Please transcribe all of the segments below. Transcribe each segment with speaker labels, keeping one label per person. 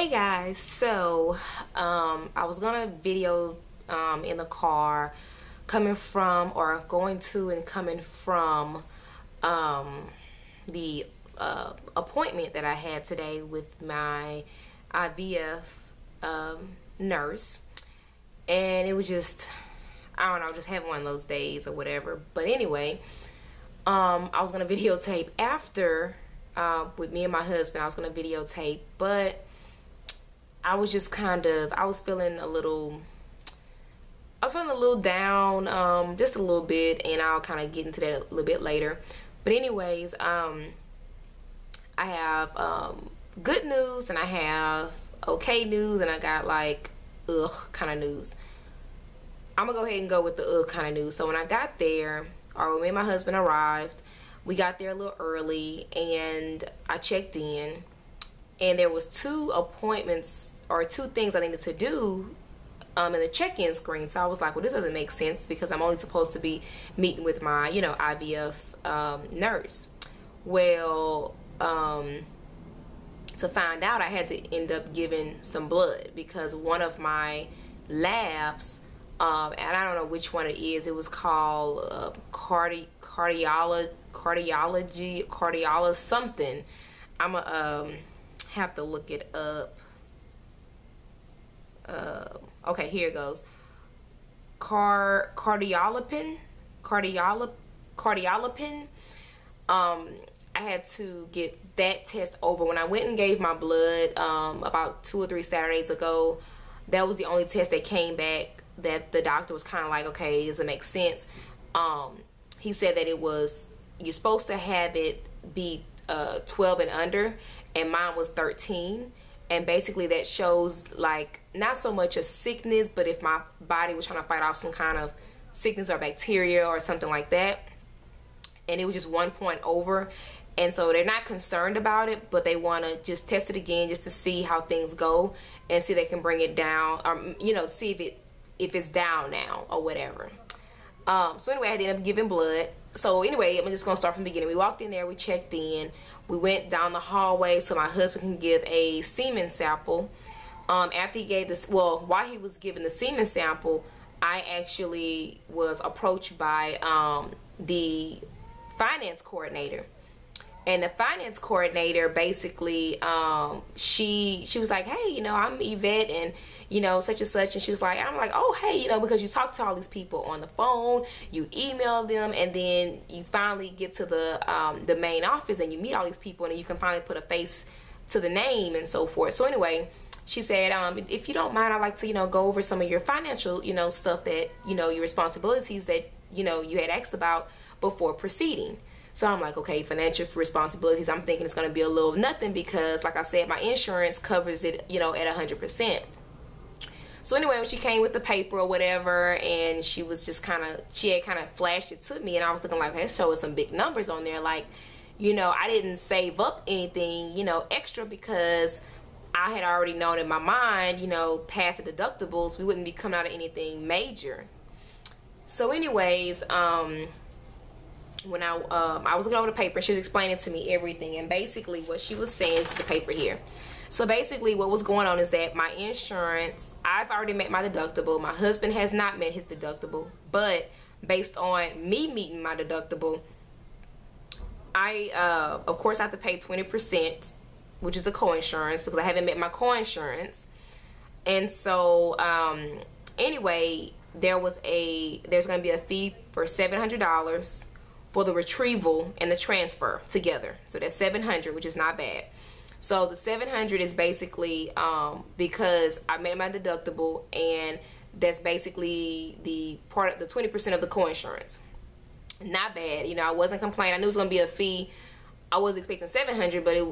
Speaker 1: Hey guys, so I was gonna video in the car coming from or going to and coming from the appointment that I had today with my IVF nurse, and it was just, I don't know, just having one of those days or whatever. But anyway, I was gonna videotape after with me and my husband. I was gonna videotape, but I was just I was feeling a little down, just a little bit, and I'll kind of get into that a little bit later. But anyways, I have good news and I have okay news, and I got like ugh kind of news. I'm gonna go ahead and go with the ugh kind of news. So when I got there, or when me and my husband arrived, we got there a little early and I checked in, and there was two appointments or two things I needed to do in the check-in screen. So I was like, well, this doesn't make sense because I'm only supposed to be meeting with my, IVF nurse. Well, to find out, I had to end up giving some blood because one of my labs, and I don't know which one it is, it was called cardiology something. I'm gonna have to look it up. Okay, here it goes. Cardiolipin. I had to get that test over. When I went and gave my blood about 2 or 3 Saturdays ago, that was the only test that came back that the doctor was kind of like, okay, does it make sense? He said that you're supposed to have it be 12 and under, and mine was 13. And basically that shows like not so much a sickness, but if my body was trying to fight off some kind of sickness or bacteria or something like that. And it was just 1 point over, and so they're not concerned about it, but they want to just test it again just to see how things go and see if they can bring it down, or see if it's down now or whatever. So anyway, I ended up giving blood. So anyway, I'm just gonna start from the beginning. We walked in there, we checked in, we went down the hallway so my husband can give a semen sample. After he gave this, well, while he was giving the semen sample, I actually was approached by the finance coordinator. And the finance coordinator basically, she was like, hey, I'm Yvette, and such and such. And she was like, I'm like, oh, hey, because you talk to all these people on the phone, you email them, and then you finally get to the main office and you meet all these people, and then you can finally put a face to the name and so forth. So anyway, she said, if you don't mind, I'd like to, go over some of your financial, stuff that, your responsibilities that, you had asked about before proceeding. So I'm like, okay, financial responsibilities, I'm thinking it's going to be a little kind because, like I said, my insurance covers it, at 100%. So anyway, when she came with the paper or whatever, and she was just she had kind of flashed it to me, and I was looking like, okay, so some big numbers on there. Like, I didn't save up anything, extra, because I had already known in my mind, past the deductibles, we wouldn't be coming out of anything major. So anyways, when I was looking over the paper, she was explaining to me everything, and basically what she was saying is the paper here. So basically what was going on is that my insurance, I've already met my deductible. My husband has not met his deductible, but based on me meeting my deductible, I of course have to pay 20%, which is the co-insurance, because I haven't met my co-insurance. And so anyway, there's going to be a fee for $700 for the retrieval and the transfer together. So that's $700, which is not bad. So the $700 is basically because I made my deductible, and that's basically the 20% of the co-insurance. Not bad, I wasn't complaining. I knew it was gonna be a fee. I was expecting $700, but it,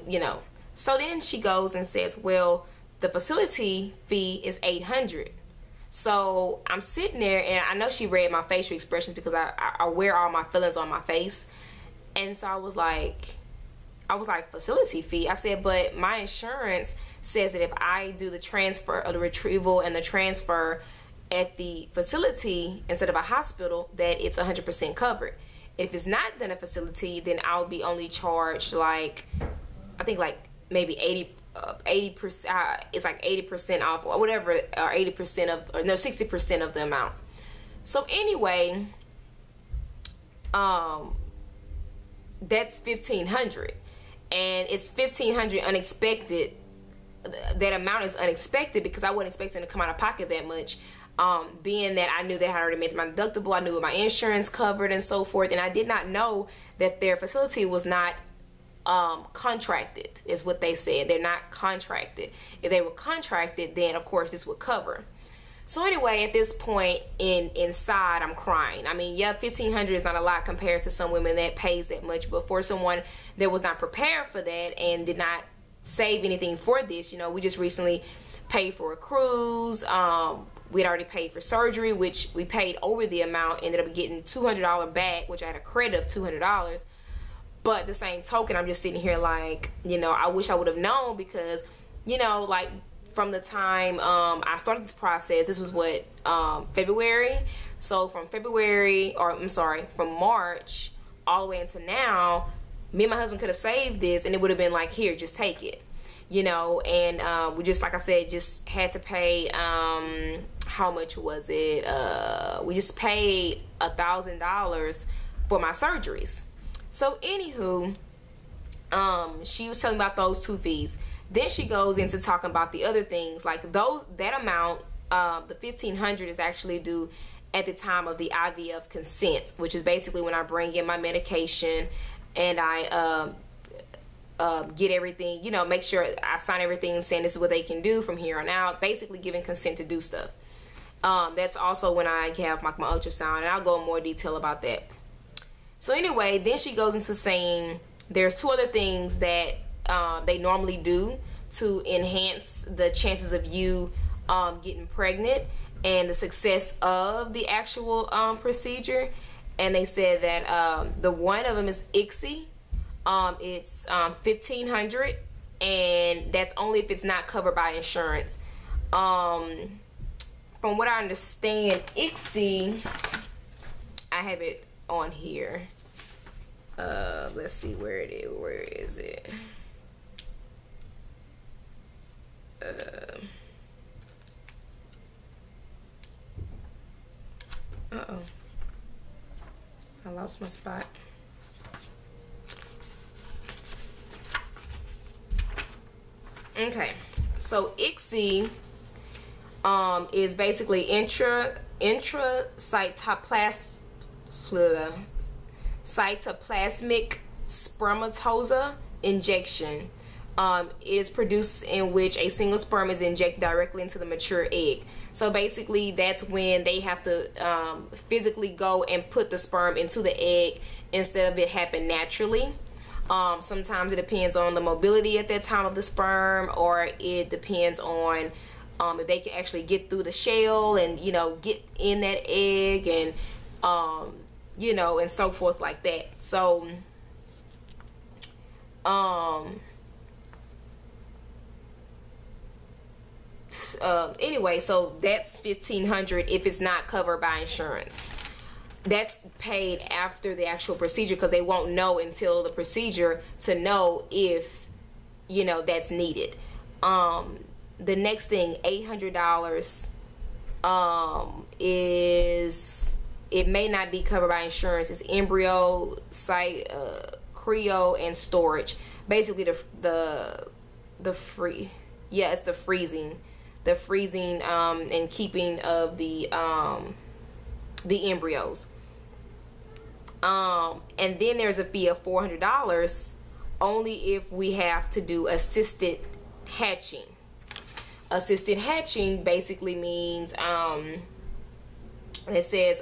Speaker 1: So then she goes and says, well, the facility fee is $800. So I'm sitting there, and I know she read my facial expressions because I wear all my feelings on my face. And so I was like, facility fee? I said, but my insurance says that if I do the transfer or the retrieval and the transfer at the facility instead of a hospital, that it's 100% covered. If it's not done at a facility, then I'll be only charged like, I think like maybe 80%, it's like 80% off or whatever, or 80% of, or no, 60% of the amount. So anyway, that's $1,500, and it's $1,500 unexpected. That amount is unexpected because I wasn't expecting to come out of pocket that much, being that I knew they had already made my deductible, I knew what my insurance covered and so forth, and I did not know that their facility was not contracted, is what they said. They're not contracted. If they were contracted, then of course this would cover. So anyway, at this point inside, I'm crying. I mean, yeah, $1,500 is not a lot compared to some women that pays that much, but for someone that was not prepared for that and did not save anything for this, you know, we just recently paid for a cruise. We had already paid for surgery, which we paid over the amount, ended up getting $200 back, which I had a credit of $200. But the same token, I'm just sitting here like, you know, I wish I would have known, because, you know, like, from the time I started this process, this was what, February. So from February, or I'm sorry, from March all the way into now, me and my husband could have saved this, and it would have been like, here, just take it, you know. And we just, like I said, just had to pay, how much was it? We just paid $1,000 for my surgeries. So anywho, she was telling about those two fees. Then she goes into talking about the other things, like that amount, the $1,500 is actually due at the time of the IVF consent, which is basically when I bring in my medication and I get everything, you know, make sure I sign everything saying this is what they can do from here on out, basically giving consent to do stuff. That's also when I have my ultrasound, and I'll go in more detail about that. So anyway, then she goes into saying there's two other things that they normally do to enhance the chances of you getting pregnant and the success of the actual procedure. And they said that the one of them is ICSI. It's $1,500, and that's only if it's not covered by insurance. From what I understand, ICSI, I have it on here. Let's see where it is. Where is it? Uh-oh. I lost my spot. Okay. So ICSI is basically cytoplasmic spermatoza injection. It is produced in which a single sperm is injected directly into the mature egg. So basically that's when they have to physically go and put the sperm into the egg instead of it happen naturally. Sometimes it depends on the mobility at that time of the sperm, or it depends on if they can actually get through the shell and, you know, get in that egg, and you know, and so forth like that. So anyway, so that's $1,500 if it's not covered by insurance. That's paid after the actual procedure, because they won't know until the procedure to know if, you know, that's needed. The next thing, $800, is, it may not be covered by insurance. It's embryo, cryo, and storage. Basically the freezing and keeping of the embryos. And then there's a fee of $400 only if we have to do assisted hatching. Assisted hatching basically means it says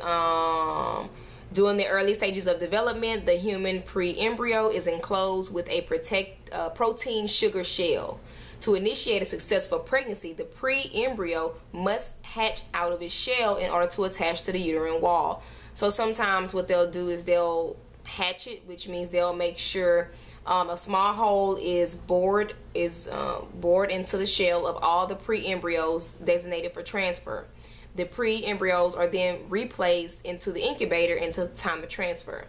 Speaker 1: during the early stages of development, the human pre-embryo is enclosed with a protein sugar shell. To initiate a successful pregnancy, the pre-embryo must hatch out of its shell in order to attach to the uterine wall. So sometimes what they'll do is they'll hatch it, which means they'll make sure a small hole is bored into the shell of all the pre-embryos designated for transfer. The pre-embryos are then replaced into the incubator until the time of transfer.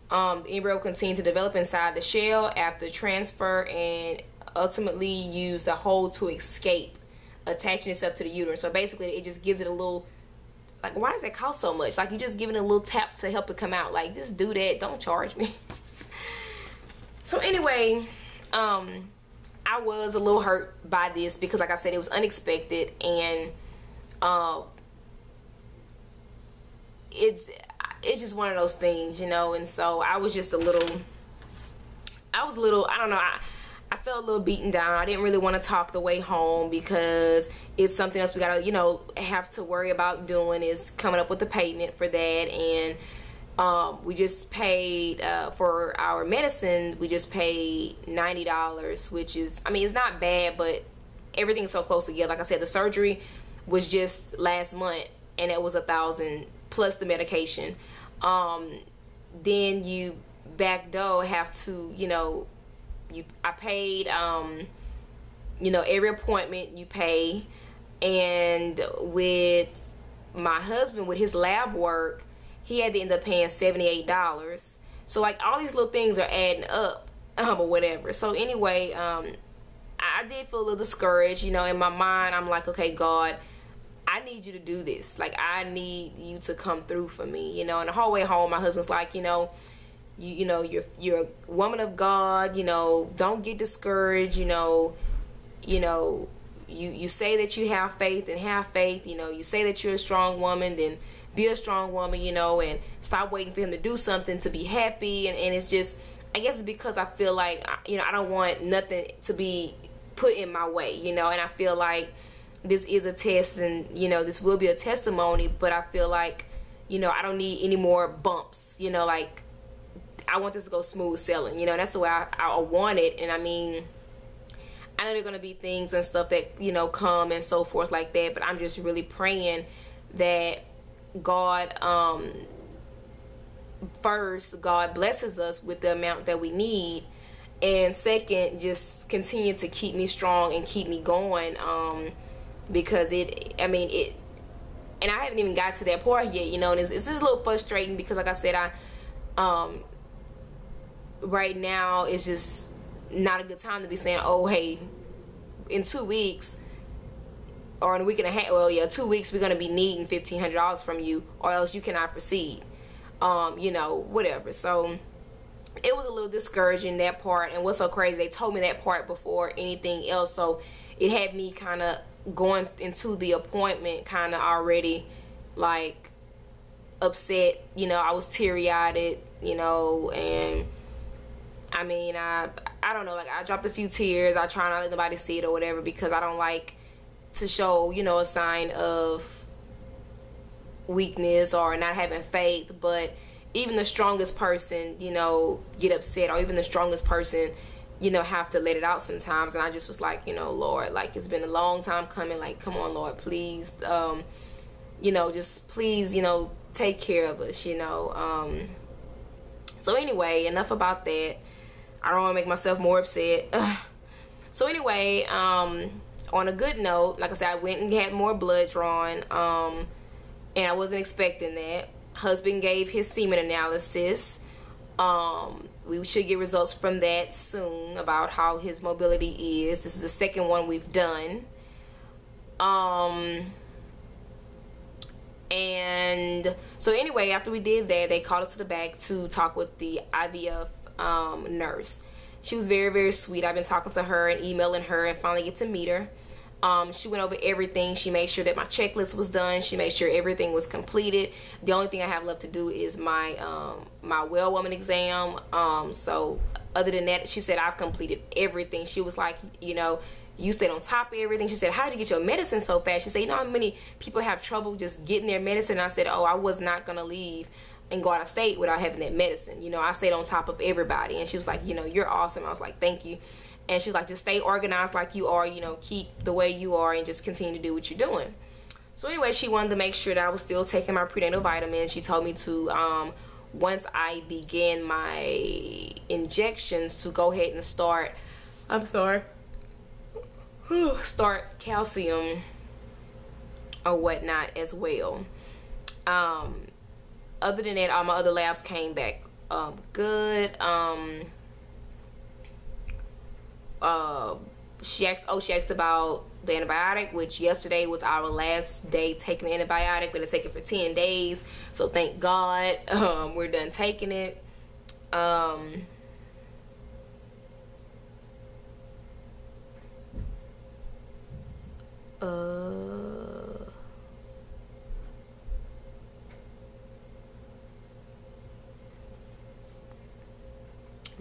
Speaker 1: The embryo will continue to develop inside the shell after transfer, and ultimately use the hole to escape attaching itself to the uterus. So basically it just gives it a little, like, why does that cost so much? Like, you just giving it a little tap to help it come out. Like, just do that. Don't charge me. So anyway, I was a little hurt by this because, like I said, it was unexpected, and it's just one of those things, you know. And so I was just a little, I don't know, I felt a little beaten down. I didn't really want to talk the way home because it's something else we gotta, you know, have to worry about doing, is coming up with the payment for that. And we just paid for our medicine, we just paid $90, which is, I mean, it's not bad, but everything's so close together. Like I said, the surgery was just last month, and it was $1,000 plus the medication. Then you back door have to, you know, I paid, you know, every appointment you pay. And with my husband, with his lab work, he had to end up paying $78. So like all these little things are adding up, or whatever. So anyway, I did feel a little discouraged, you know. In my mind, I'm like, okay, God, I need you to do this. Like, I need you to come through for me, you know. And the whole way home, my husband's like, you know, you know, you're a woman of God, you know, don't get discouraged, you know, you say that you have faith, and have faith, you know, you say that you're a strong woman, then be a strong woman, you know, and stop waiting for him to do something to be happy. And it's just, I guess it's because I feel like, you know, I don't want nothing to be put in my way, you know. And I feel like this is a test, and, you know, this will be a testimony, but I feel like, you know, I don't need any more bumps, you know. Like, I want this to go smooth sailing, you know. And that's the way I want it. And I mean, I know there are going to be things and stuff that, you know, come and so forth like that, but I'm just really praying that God, first, God blesses us with the amount that we need, and second, just continue to keep me strong and keep me going, because and I haven't even got to that part yet, you know. And it's just a little frustrating because, like I said, right now it's just not a good time to be saying, oh, hey, in 2 weeks or in a week and a half, well, yeah, 2 weeks, we're going to be needing $1,500 from you, or else you cannot proceed, you know, whatever. So it was a little discouraging, that part. And what's so crazy, they told me that part before anything else, so it had me kind of going into the appointment kind of already, like, upset, you know. I was teary-eyed, you know. And I mean, I don't know, like, I dropped a few tears. I try not to let nobody see it or whatever, because I don't like to show, you know, a sign of weakness or not having faith. But even the strongest person, you know, get upset, or even the strongest person, you know, have to let it out sometimes. And I just was like, you know, Lord, like, it's been a long time coming. Like, come on, Lord, please, you know, just please, you know, take care of us, you know. So anyway, enough about that. I don't want to make myself more upset. So anyway, on a good note, like I said, I went and had more blood drawn, and I wasn't expecting that. Husband gave his semen analysis. We should get results from that soon about how his mobility is. This is the second one we've done. And so anyway, after we did that, they called us to the back to talk with the IVF nurse. She was very, very sweet. I've been talking to her and emailing her, and finally get to meet her. She went over everything. She made sure that my checklist was done. She made sure everything was completed. The only thing I have left to do is my my well woman exam. So other than that, she said I've completed everything. She was like, you know, you stayed on top of everything. She said, how did you get your medicine so fast? She said, you know how many people have trouble just getting their medicine? And I said, oh, I was not gonna leave and go out of state without having that medicine. You know, I stayed on top of everybody. And she was like, you know, you're awesome. I was like, thank you. And she was like, just stay organized like you are, you know, keep the way you are, and just continue to do what you're doing. So anyway, she wanted to make sure that I was still taking my prenatal vitamins. She told me to, once I began my injections, to go ahead and start, start calcium or whatnot as well. Other than that, all my other labs came back good. she asked about the antibiotic, which yesterday was our last day taking the antibiotic. We're gonna take it for 10 days, so thank God we're done taking it.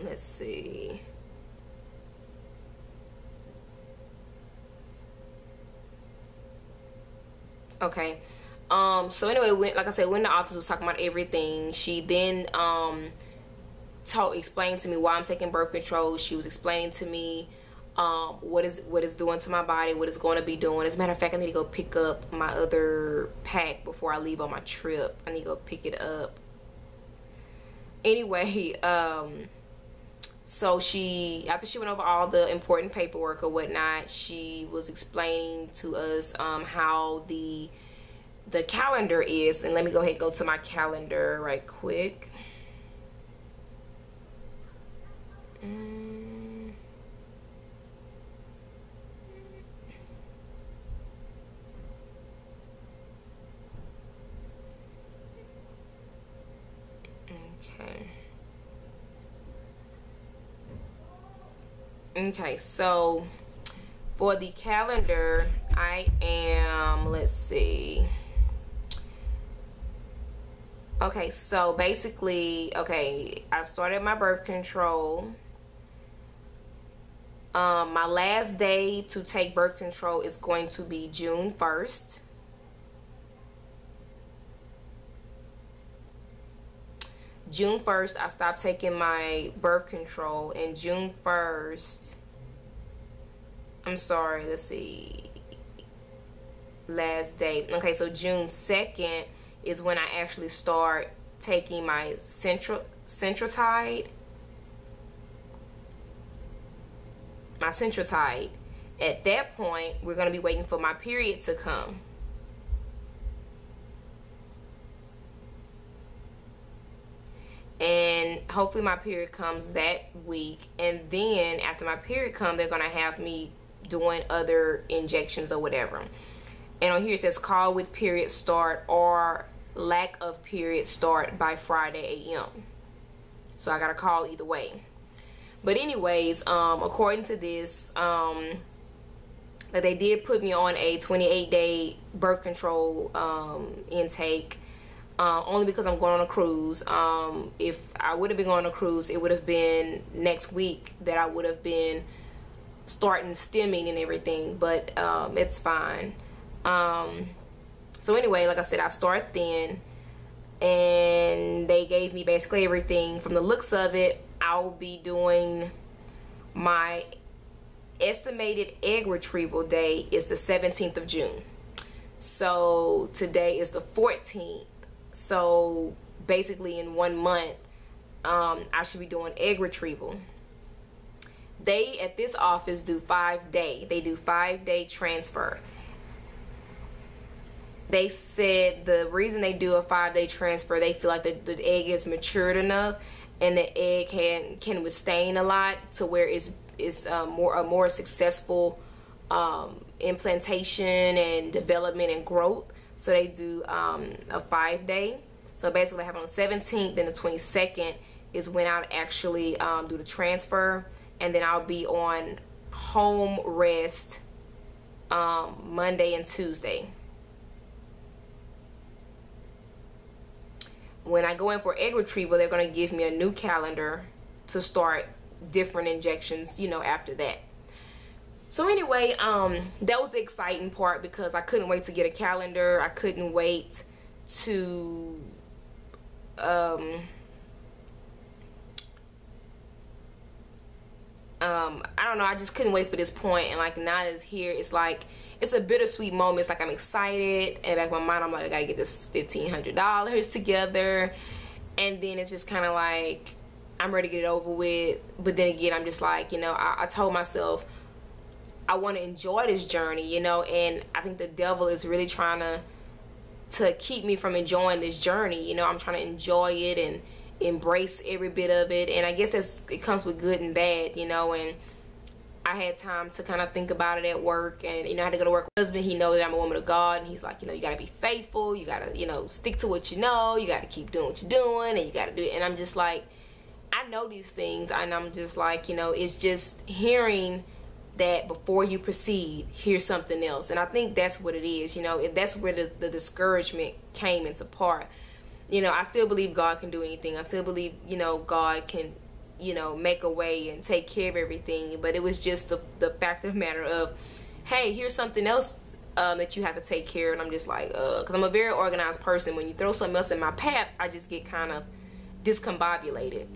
Speaker 1: Let's see. Okay. So anyway, like I said, when the office was talking about everything, she then explained to me why I'm taking birth control. She was explaining to me what it's doing to my body, what it's going to be doing. As a matter of fact, I need to go pick up my other pack before I leave on my trip. I need to go pick it up. Anyway, so after she went over all the important paperwork or whatnot, she was explaining to us how the calendar is. And let me go ahead and go to my calendar right quick. Okay, so for the calendar, I am, let's see. Okay, so basically, okay, I started my birth control. My last day to take birth control is going to be June 1st. June 1st, I stopped taking my birth control, and June 1st, I'm sorry, let's see, last date. Okay, so June 2nd is when I actually start taking my Centrotide. At that point, we're going to be waiting for my period to come. And hopefully my period comes that week, and then after my period comes, they're gonna have me doing other injections or whatever. And on here it says call with period start or lack of period start by Friday AM. So I gotta call either way. But anyways, according to this, that they did put me on a 28-day birth control intake. Only because I'm going on a cruise. If I would have been going on a cruise, it would have been next week that I would have been starting stimming and everything, but it's fine. So anyway, like I said, I start then, and they gave me basically everything. From the looks of it, I'll be doing my estimated egg retrieval day is the 17th of June. So today is the 14th. So basically in 1 month, I should be doing egg retrieval. They at this office do 5-day. They do 5-day transfer. They said the reason they do a 5-day transfer, they feel like the egg is matured enough and the egg can withstand a lot to where it's a more successful implantation and development and growth. So they do a 5-day. So basically I have it on the 17th, then the 22nd is when I'll actually do the transfer, and then I'll be on home rest Monday and Tuesday. When I go in for egg retrieval, they're going to give me a new calendar to start different injections, you know, after that. So anyway, that was the exciting part because I couldn't wait to get a calendar. I couldn't wait to I don't know, I just couldn't wait for this point. And like now that it's here, it's like it's a bittersweet moment. It's like I'm excited, and back in my mind I'm like, I gotta get this $1,500 together, and then it's just kind of like I'm ready to get it over with. But then again, I'm just like, you know, I told myself I want to enjoy this journey, you know, and I think the devil is really trying to keep me from enjoying this journey. You know, I'm trying to enjoy it and embrace every bit of it, and I guess it comes with good and bad, you know. And I had time to kind of think about it at work, and I had to go to work. My husband, he knows that I'm a woman of God, and he's like, you gotta be faithful, you gotta, stick to what you know, you gotta keep doing what you're doing, and you gotta do it. And I'm just like, I know these things, and I'm just like, it's just hearing that before you proceed, here's something else. And I think that's what it is, that's where the discouragement came into part. I still believe God can do anything. I still believe, God can, make a way and take care of everything. But it was just the fact of the matter of, hey, here's something else that you have to take care of. And I'm just like, because I'm a very organized person. When you throw something else in my path, I just get kind of discombobulated.